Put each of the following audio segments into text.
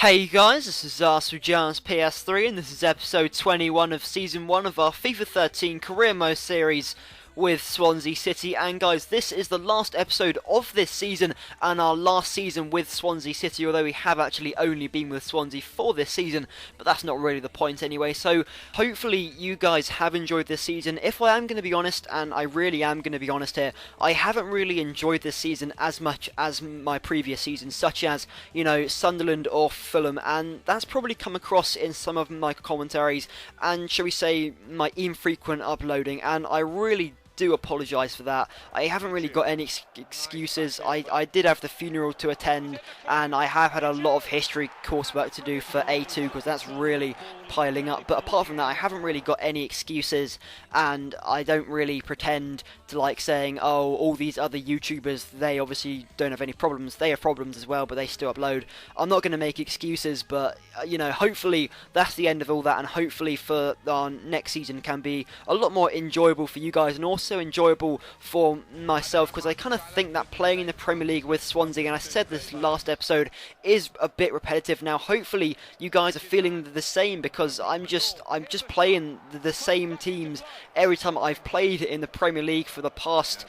Hey guys, this is Sujan's PS3 and this is episode 21 of Season 1 of our FIFA 13 Career Mode series with Swansea City. And guys, this is the last episode of this season and our last season with Swansea City, although we have actually only been with Swansea for this season, but that's not really the point anyway. So hopefully you guys have enjoyed this season. If I am going to be honest, and I really am going to be honest here, I haven't really enjoyed this season as much as my previous seasons, such as, you know, Sunderland or Fulham, and that's probably come across in some of my commentaries and, shall we say, my infrequent uploading, and I really do apologise for that. I haven't really got any excuses. I did have the funeral to attend, and I have had a lot of history coursework to do for A2 because that's really piling up, but apart from that I haven't really got any excuses, and I don't really pretend to like saying, oh, all these other YouTubers, they obviously don't have any problems. They have problems as well, but they still upload. I'm not going to make excuses, but you know, hopefully that's the end of all that, and hopefully for our next season can be a lot more enjoyable for you guys and also enjoyable for myself, because I kind of think that playing in the Premier League with Swansea, and I said this last episode, is a bit repetitive. Now hopefully you guys are feeling the same, because I'm just playing the same teams every time I've played in the Premier League for the past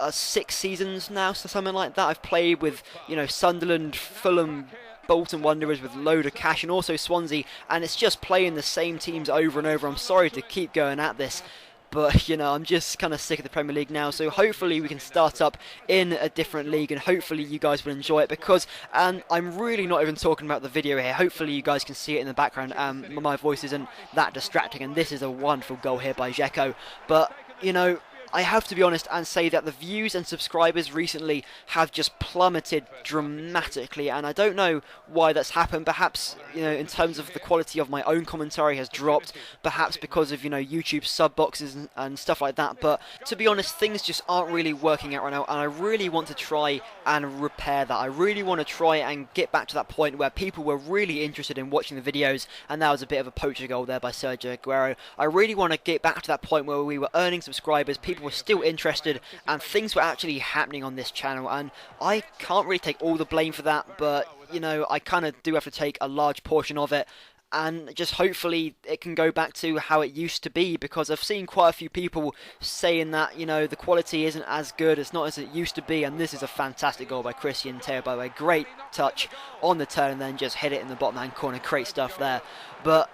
6 seasons now, so something like that. I've played with, you know, Sunderland, Fulham, Bolton Wanderers with load of cash, and also Swansea, and it's just playing the same teams over and over. I'm sorry to keep going at this, but, you know, I'm just kind of sick of the Premier League now, so hopefully we can start up in a different league, and hopefully you guys will enjoy it, because, and I'm really not even talking about the video here, hopefully you guys can see it in the background, my voice isn't that distracting, and this is a wonderful goal here by Dzeko, but, you know, I have to be honest and say that the views and subscribers recently have just plummeted dramatically, and I don't know why that's happened. Perhaps, you know, in terms of the quality of my own commentary has dropped, perhaps because of, you know, YouTube sub boxes and stuff like that, but to be honest, things just aren't really working out right now, and I really want to try and repair that. I really want to try and get back to that point where people were really interested in watching the videos, and that was a bit of a poacher goal there by Sergio Aguero. I really want to get back to that point where we were earning subscribers, people were still interested, and things were actually happening on this channel, and I can't really take all the blame for that, but, you know, I kind of do have to take a large portion of it, and just hopefully it can go back to how it used to be, because I've seen quite a few people saying that, you know, the quality isn't as good, it's not as it used to be, and this is a fantastic goal by Christian Teo, by the way. Great touch on the turn and then just hit it in the bottom hand corner. Great stuff there. But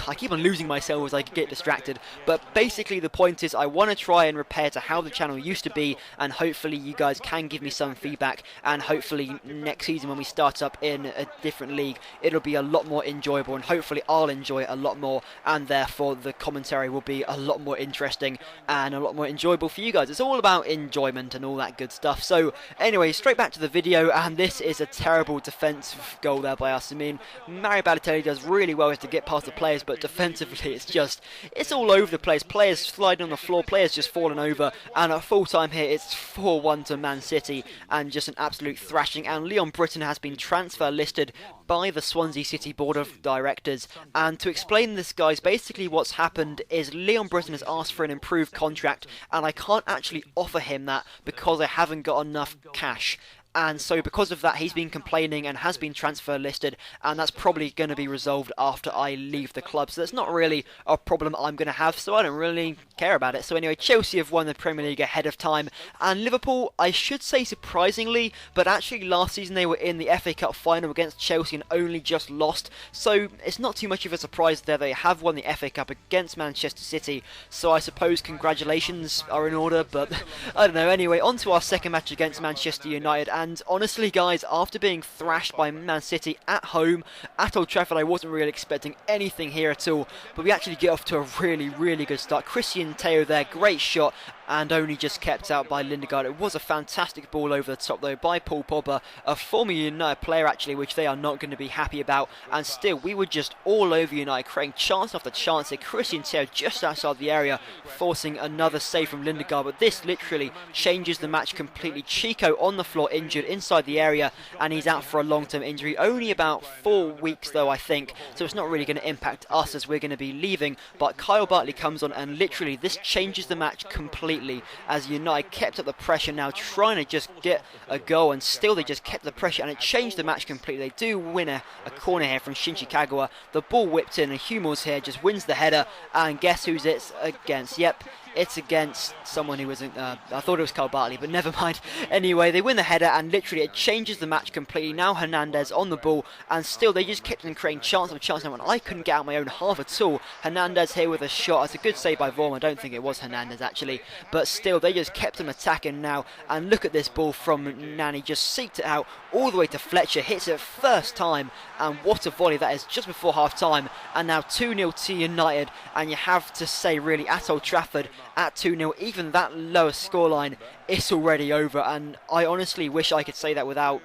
I keep on losing myself as I get distracted, but basically the point is I want to try and repair to how the channel used to be, and hopefully you guys can give me some feedback, and hopefully next season when we start up in a different league it'll be a lot more enjoyable, and hopefully I'll enjoy it a lot more, and therefore the commentary will be a lot more interesting and a lot more enjoyable for you guys. It's all about enjoyment and all that good stuff. So anyway, straight back to the video, and this is a terrible defensive goal there by us. I mean, Mario Balotelli does really well to get past the players, but defensively it's all over the place. Players sliding on the floor, players just falling over, and at full time here it's 4-1 to Man City, and just an absolute thrashing. And Leon Britton has been transfer listed by the Swansea City Board of Directors, and to explain this, guys, basically what's happened is Leon Britton has asked for an improved contract, and I can't actually offer him that because I haven't got enough cash. And so because of that he's been complaining and has been transfer listed, and that's probably going to be resolved after I leave the club, so that's not really a problem I'm going to have, so I don't really care about it. So anyway, Chelsea have won the Premier League ahead of time, and Liverpool, I should say surprisingly, but actually last season they were in the FA Cup final against Chelsea and only just lost, so it's not too much of a surprise there. They have won the FA Cup against Manchester City, so I suppose congratulations are in order, but I don't know. Anyway, on to our second match against Manchester United. And honestly, guys, after being thrashed by Man City at home, at Old Trafford, I wasn't really expecting anything here at all. But we actually get off to a really, really good start. Christian Teo there, great shot, and only just kept out by Lindegaard. It was a fantastic ball over the top, though, by Paul Pogba, a former United player, actually, which they are not going to be happy about. And still, we were just all over United, creating chance after chance here. Christian Teo just outside the area, forcing another save from Lindegaard. But this literally changes the match completely. Chico on the floor, injured. injured inside the area, and he's out for a long-term injury, only about 4 weeks though, I think, so it's not really going to impact us as we're going to be leaving. But Kyle Bartley comes on, and literally this changes the match completely, as United kept up the pressure now, trying to just get a goal, and still they just kept the pressure, and it changed the match completely. They do win a corner here from Shinji Kagawa. The ball whipped in, and Hummels here just wins the header, and guess who's it's against? Yep, it's against someone who wasn't, I thought it was Kyle Bartley, but never mind. Anyway, they win the header, and literally it changes the match completely. Now Hernandez on the ball, and still they just kept on creating chance after chance. Now, when I couldn't get out my own half at all, Hernandez here with a shot. It's a good save by Vorm. I don't think it was Hernandez actually, but still they just kept him attacking now. And look at this ball from Nani, just seeked it out all the way to Fletcher, hits it first time, and what a volley that is just before half time. And now 2-0 to United, and you have to say really at Old Trafford, at 2-0, even that lower scoreline, it's already over. And I honestly wish I could say that without,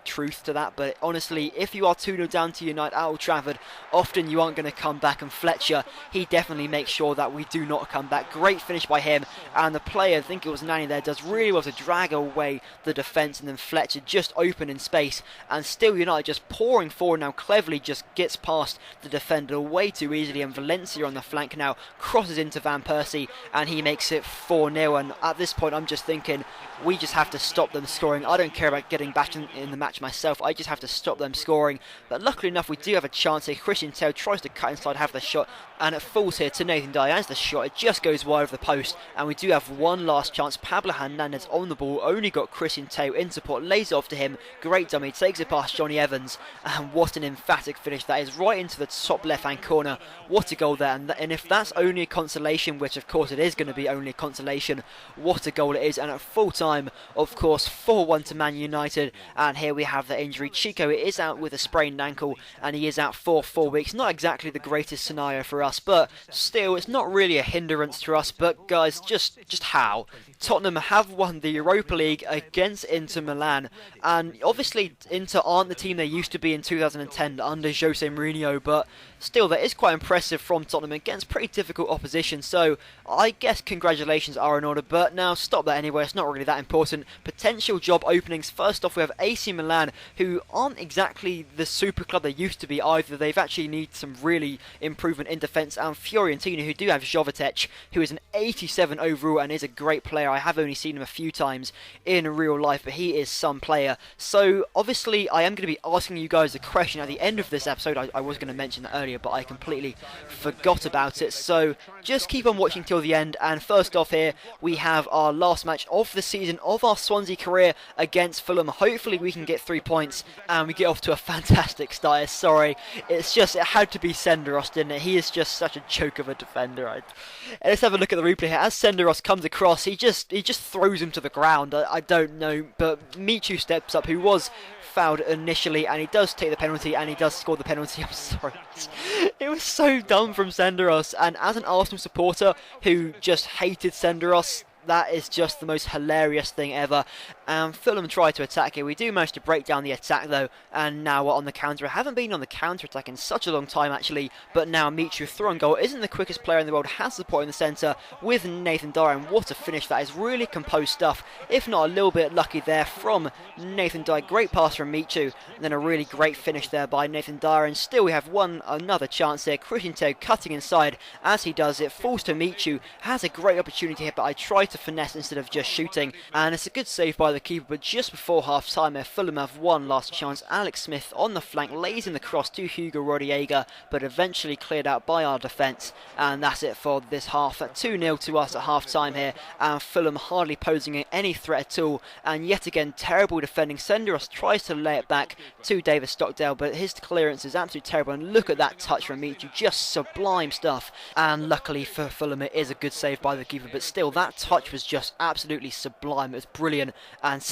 truth to that, but honestly, if you are 2-0 down to United at Old Trafford, often you aren't going to come back, and Fletcher, he definitely makes sure that we do not come back. Great finish by him, and the player, I think it was Nani there, does really well to drag away the defence, and then Fletcher just open in space, and still United just pouring forward now, cleverly just gets past the defender way too easily, and Valencia on the flank now crosses into Van Persie, and he makes it 4-0, and at this point I'm just thinking, we just have to stop them scoring. I don't care about getting back in the match myself, I just have to stop them scoring. But luckily enough, we do have a chance here. Christian Teo tries to cut inside, have the shot, and it falls here to Nathan Dyer. As the shot, it just goes wide of the post, and we do have one last chance. Pablo Hernandez on the ball, only got Christian Teo in support, lays it off to him, great dummy, takes it past Johnny Evans, and what an emphatic finish that is, right into the top left hand corner. What a goal there, and if that's only a consolation, which of course it is going to be only a consolation, what a goal it is. And at full time, of course, 4-1 to Man United, and here we have the injury. Chico is out with a sprained ankle, and he is out for 4 weeks. Not exactly the greatest scenario for us, but still, it's not really a hindrance to us. But guys, just how? Tottenham have won the Europa League against Inter Milan, and obviously Inter aren't the team they used to be in 2010 under Jose Mourinho, but still, that is quite impressive from Tottenham against pretty difficult opposition, so I guess congratulations are in order. But now stop that anyway, it's not really that important. Potential job openings. First off, we have AC Milan, who aren't exactly the super club they used to be either. They've actually need some really improvement in defence, and Fiorentina, who do have Jovetic, who is an 87 overall and is a great player. I have only seen him a few times in real life, but he is some player. So obviously I am going to be asking you guys a question at the end of this episode. I was going to mention that earlier, but I completely forgot about it, so just keep on watching till the end. And first off here, we have our last match of the season of our Swansea career against Fulham. Hopefully we can get 3 points, and we get off to a fantastic start. Sorry, it had to be Senderos, didn't it? He is just such a joke of a defender. And let's have a look at the replay here. As Senderos comes across, he just throws him to the ground. I don't know, but Michu steps up, who was fouled initially, and he does take the penalty, and he does score the penalty. I'm sorry, it was so dumb from Senderos, and as an Arsenal supporter who just hated Senderos, that is just the most hilarious thing ever. And Fulham try to attack here. We do manage to break down the attack though, and now we're on the counter. I haven't been on the counter attack in such a long time actually, but now Michu through on goal, isn't the quickest player in the world, has support in the centre with Nathan Dyer, and what a finish that is. Really composed stuff, if not a little bit lucky there from Nathan Dyer. Great pass from Michu, and then a really great finish there by Nathan Dyer, and still we have another chance here. Christian Teo cutting inside, as he does it falls to Michu, has a great opportunity here, but I try to finesse instead of just shooting, and it's a good save by the keeper. But just before half time, Fulham have one last chance. Alex Smith on the flank lays in the cross to Hugo Rodallega, but eventually cleared out by our defence, and that's it for this half. 2-0 to us at half time here, and Fulham hardly posing any threat at all, and yet again terrible defending. Senderos tries to lay it back to David Stockdale, but his clearance is absolutely terrible, and look at that touch from Michu, just sublime stuff. And luckily for Fulham, it is a good save by the keeper, but still that touch was just absolutely sublime. It was brilliant, and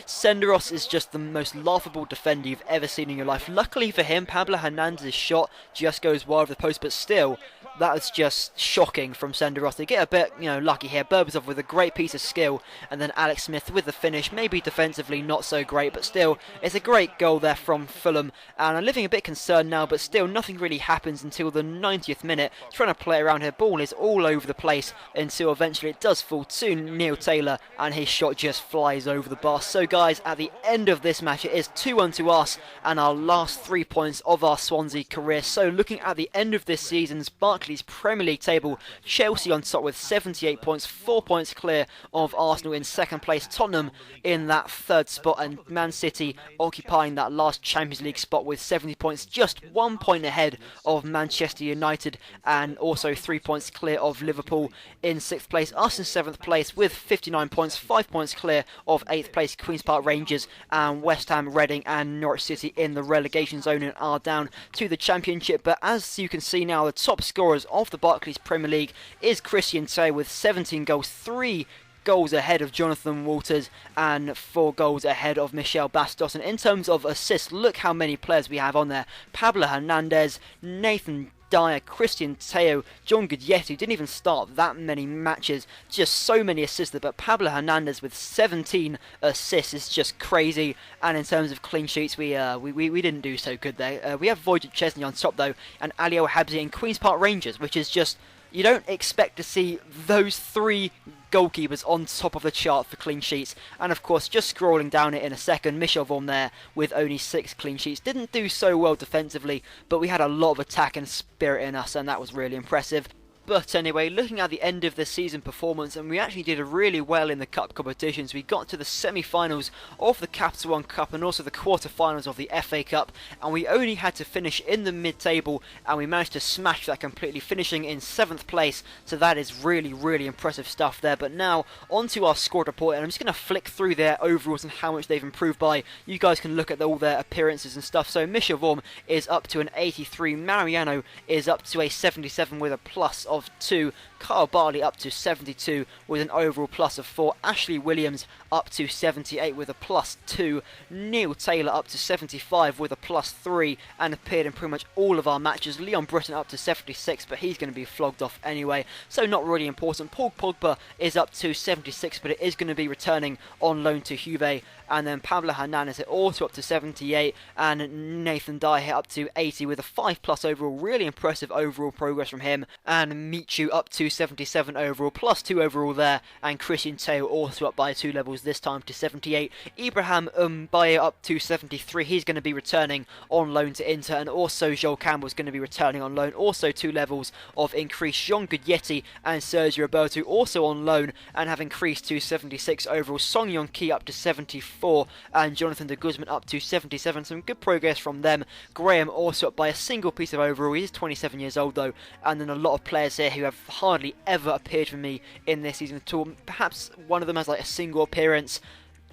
Senderos is just the most laughable defender you've ever seen in your life. Luckily for him, Pablo Hernandez's shot just goes wide of the post, but still, that was just shocking from Senderos. They get a bit, lucky here. Berbatov with a great piece of skill, and then Alex Smith with the finish. Maybe defensively not so great, but still, it's a great goal there from Fulham. And I'm living a bit concerned now, but still, nothing really happens until the 90th minute. Trying to play around here, ball is all over the place until eventually it does fall to Neil Taylor, and his shot just flies guys over the bar. So guys, at the end of this match, it is 2-1 to us and our last 3 points of our Swansea career. So looking at the end of this season's Barclays Premier League table, Chelsea on top with 78 points, 4 points clear of Arsenal in second place, Tottenham in that third spot, and Man City occupying that last Champions League spot with 70 points, just 1 point ahead of Manchester United, and also 3 points clear of Liverpool in 6th place. Us in 7th place with 59 points, 5 points clear of 8th place Queen's Park Rangers, and West Ham, Reading and Norwich City in the relegation zone and are down to the Championship. But as you can see now, the top scorers of the Barclays Premier League is Christian Tay with 17 goals, 3 goals ahead of Jonathan Walters and 4 goals ahead of Michel Bastos. And in terms of assists, look how many players we have on there. Pablo Hernandez, Nathan Dyer, Christian Teo, John Guedetti didn't even start that many matches, just so many assists. But Pablo Hernandez with 17 assists is just crazy. And in terms of clean sheets, we didn't do so good there. We have Wojciech Szczesny on top though, and Alio Habsi in Queen's Park Rangers, which is just, you don't expect to see those 3 goalkeepers on top of the chart for clean sheets. And of course, just scrolling down it in a second, Michel Vorm there with only 6 clean sheets. Didn't do so well defensively, but we had a lot of attack and spirit in us, and that was really impressive. But anyway, looking at the end of the season performance, and we actually did really well in the cup competitions. We got to the semi-finals of the Capital One Cup and also the quarter-finals of the FA Cup, and we only had to finish in the mid-table, and we managed to smash that completely, finishing in 7th place. So that is really, really impressive stuff there. But now, onto our squad report, and I'm just going to flick through their overalls and how much they've improved by. You guys can look at all their appearances and stuff. So Michel Vorm is up to an 83, Mariano is up to a 77 with a plus of 2, Kyle Barley up to 72 with an overall plus of 4, Ashley Williams up to 78 with a plus 2, Neil Taylor up to 75 with a plus 3 and appeared in pretty much all of our matches, Leon Britton up to 76 but he's going to be flogged off anyway, so not really important. Paul Pogba is up to 76 but it is going to be returning on loan to Juve, and then Pablo Hernandez is also up to 78 and Nathan Dyer up to 80 with a 5 plus overall, really impressive overall progress from him, and Michu up to 77 overall, plus 2 overall there, and Christian Teo also up by 2 levels, this time to 78. Ibrahim Mbaye up to 73, he's going to be returning on loan to Inter, and also Joel Campbell's going to be returning on loan, also 2 levels of increase. Jean Guedetti and Sergio Roberto also on loan and have increased to 76 overall. Song Yong Ki up to 74 and Jonathan de Guzman up to 77, some good progress from them. Graham also up by a single piece of overall, he is 27 years old though, and then a lot of players here who have hardly ever appeared for me in this season at all. Perhaps one of them has like a single appearance,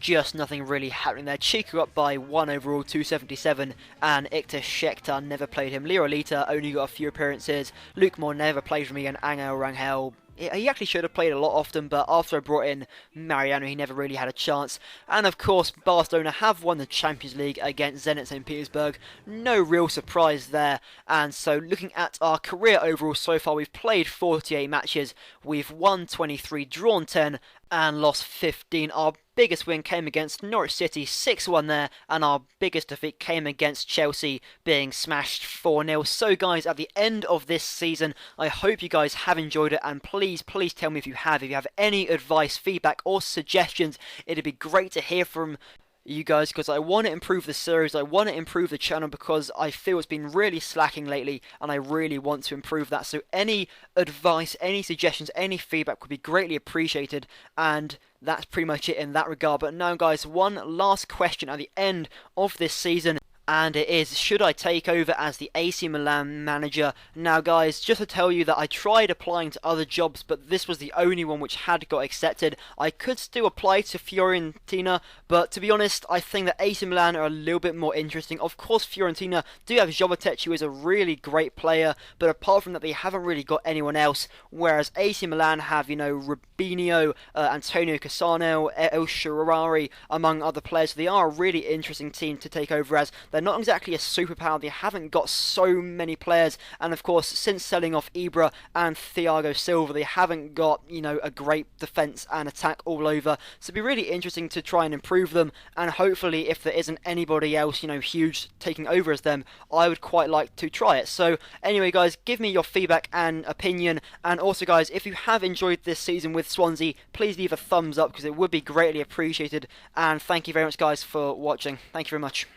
just nothing really happening there. Chico up by 1 overall, 277, and Ikta Shekhtar never played him. Leo Alita only got a few appearances. Luke Moore never played for me, and Angel Rangel, he actually should have played a lot often, but after I brought in Mariano, he never really had a chance. And of course, Barcelona have won the Champions League against Zenit St. Petersburg. No real surprise there. And so looking at our career overall so far, we've played 48 matches. We've won 23, drawn 10, and lost 15. Our biggest win came against Norwich City, 6-1 there, and our biggest defeat came against Chelsea, being smashed 4-0. So guys, at the end of this season, I hope you guys have enjoyed it, and please tell me if you have any advice, feedback or suggestions. It'd be great to hear from you guys, because I want to improve the series, I want to improve the channel, because I feel it's been really slacking lately and I really want to improve that. So any advice, any suggestions, any feedback would be greatly appreciated, and that's pretty much it in that regard. But now guys, one last question at the end of this season, and it is, should I take over as the AC Milan manager? Now guys, just to tell you that I tried applying to other jobs, but this was the only one which had got accepted. I could still apply to Fiorentina, but to be honest, I think that AC Milan are a little bit more interesting. Of course, Fiorentina do have Jovetic, who is a really great player, but apart from that, they haven't really got anyone else, whereas AC Milan have, you know, Rubinho, Antonio Cassano, El Shaarawy, among other players. So they are a really interesting team to take over, as they they're not exactly a superpower. They haven't got so many players, and of course, since selling off Ibra and Thiago Silva, they haven't got, a great defence and attack all over. So it'd be really interesting to try and improve them, and hopefully, if there isn't anybody else, huge taking over as them, I would quite like to try it. So anyway, guys, give me your feedback and opinion, and also, guys, if you have enjoyed this season with Swansea, please leave a thumbs up because it would be greatly appreciated. And thank you very much, guys, for watching. Thank you very much.